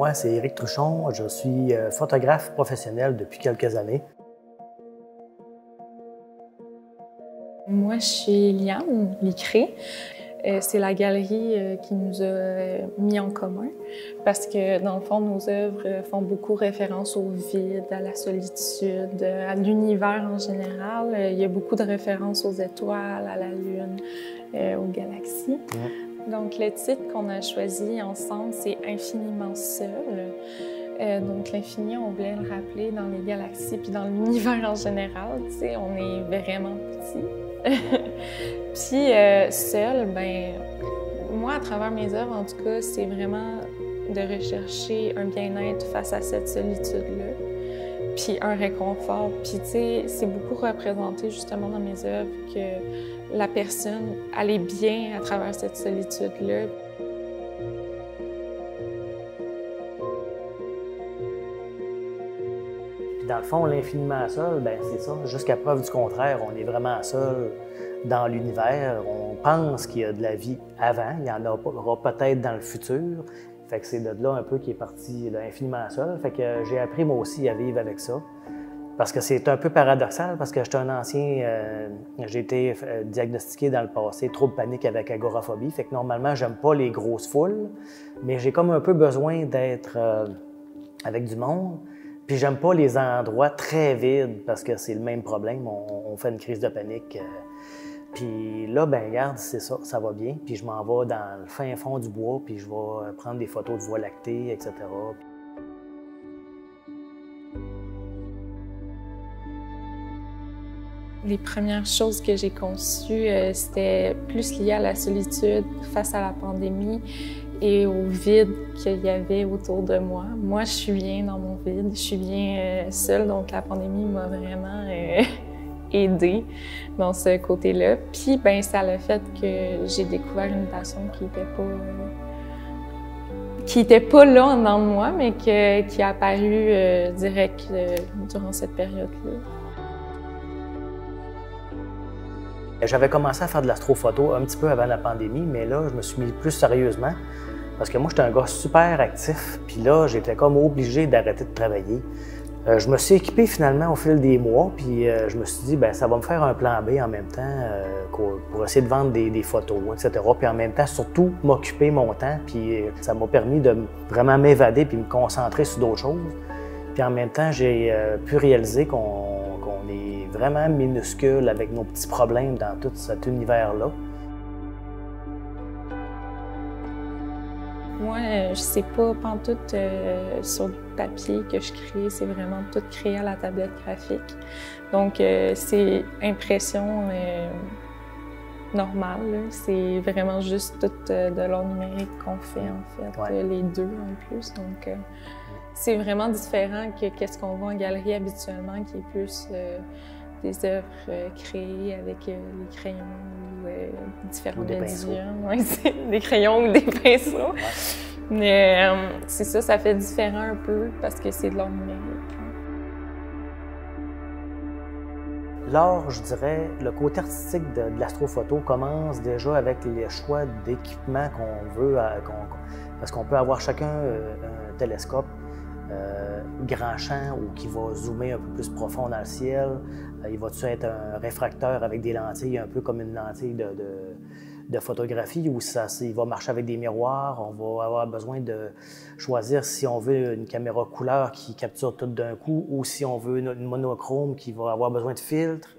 Moi, c'est Éric Truchon. Je suis photographe professionnel depuis quelques années. Moi, je suis Liane Licré. C'est la galerie qui nous a mis en commun parce que, dans le fond, nos œuvres font beaucoup référence au vide, à la solitude, à l'univers en général. Il y a beaucoup de références aux étoiles, à la Lune, aux galaxies. Donc, le titre qu'on a choisi ensemble, c'est « Infiniment seul ». Donc, l'infini, on voulait le rappeler dans les galaxies puis dans l'univers en général. Tu sais, on est vraiment petit. Puis, seul, ben, moi, à travers mes œuvres, en tout cas, c'est vraiment de rechercher un bien-être face à cette solitude-là, puis un réconfort. Puis, tu sais, c'est beaucoup représenté justement dans mes œuvres que la personne, elle est bien à travers cette solitude-là. Dans le fond, l'infiniment seul, ben c'est ça. Jusqu'à preuve du contraire, on est vraiment seul dans l'univers. On pense qu'il y a de la vie avant, il y en aura peut-être dans le futur. Fait que c'est de là un peu qui est parti l'infiniment seul. Fait que j'ai appris moi aussi à vivre avec ça. Parce que c'est un peu paradoxal, parce que j'étais un ancien, j'ai été diagnostiqué dans le passé trouble panique avec agoraphobie. Fait que normalement, j'aime pas les grosses foules, mais j'ai comme un peu besoin d'être avec du monde. Puis j'aime pas les endroits très vides parce que c'est le même problème, on fait une crise de panique. Puis là, ben regarde, c'est ça, ça va bien. Puis je m'en vais dans le fin fond du bois, puis je vais prendre des photos de voies lactées, etc. Les premières choses que j'ai conçues, c'était plus lié à la solitude face à la pandémie et au vide qu'il y avait autour de moi. Moi, je suis bien dans mon vide, je suis bien seule, donc la pandémie m'a vraiment aidée dans ce côté-là. Puis, ben, ça a le fait que j'ai découvert une passion qui était pas là dans moi, mais qui est apparue direct durant cette période-là. J'avais commencé à faire de l'astrophoto un petit peu avant la pandémie, mais là, je me suis mis plus sérieusement parce que moi, j'étais un gars super actif, puis là, j'étais comme obligé d'arrêter de travailler. Je me suis équipé finalement au fil des mois, puis je me suis dit, ben ça va me faire un plan B en même temps pour essayer de vendre des photos, etc. Puis en même temps, surtout, m'occuper mon temps, puis ça m'a permis de vraiment m'évader puis me concentrer sur d'autres choses. Puis en même temps, j'ai pu réaliser qu'on est vraiment minuscule avec nos petits problèmes dans tout cet univers-là. Moi, je sais pas pantoute sur le papier que je crée, c'est vraiment tout créé à la tablette graphique. Donc, c'est impression normale, c'est vraiment juste tout de l'art numérique qu'on fait, en fait, les deux en plus. Donc, c'est vraiment différent que qu'est-ce qu'on voit en galerie habituellement, qui est plus des œuvres créées avec les crayons ou différents médiums. Ouais, des crayons ou des pinceaux. Mais c'est ça, ça fait différent un peu parce que c'est de l'art numérique. L'art, je dirais, le côté artistique de l'astrophoto commence déjà avec les choix d'équipements qu'on veut, parce qu'on peut avoir chacun un télescope grand champ ou qui va zoomer un peu plus profond dans le ciel. Il va-tu être un réfracteur avec des lentilles, un peu comme une lentille de photographie, ou il va marcher avec des miroirs. On va avoir besoin de choisir si on veut une caméra couleur qui capture tout d'un coup ou si on veut une monochrome qui va avoir besoin de filtres.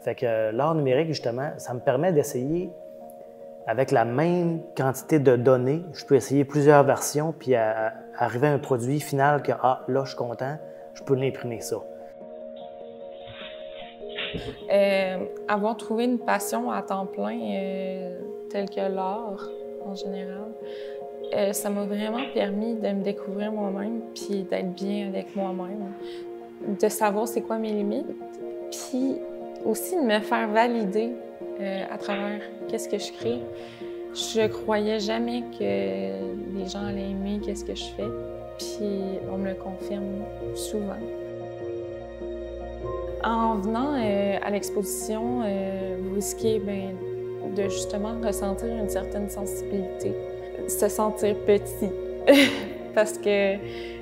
Fait que l'art numérique, justement, ça me permet d'essayer avec la même quantité de données, je peux essayer plusieurs versions puis arriver à un produit final que, ah, là, je suis content, je peux l'imprimer ça. Avoir trouvé une passion à temps plein, telle que l'art en général, ça m'a vraiment permis de me découvrir moi-même puis d'être bien avec moi-même, de savoir c'est quoi mes limites, puis aussi de me faire valider à travers qu'est-ce que je crée. Je croyais jamais que les gens allaient aimer qu'est-ce que je fais, puis on me le confirme souvent. En venant à l'exposition, vous risquez de justement ressentir une certaine sensibilité, se sentir petit. parce que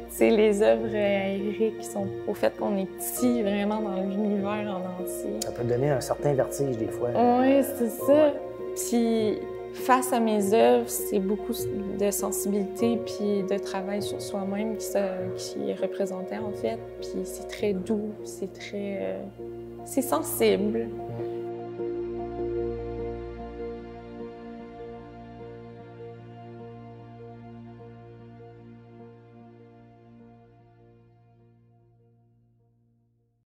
c'est les œuvres aériques qui sont au fait qu'on est petit vraiment dans l'univers en entier. Ça peut donner un certain vertige des fois. Oui, c'est ça. Puis face à mes œuvres, c'est beaucoup de sensibilité puis de travail sur soi-même qui est représenté en fait. Puis c'est très doux, c'est très... c'est sensible.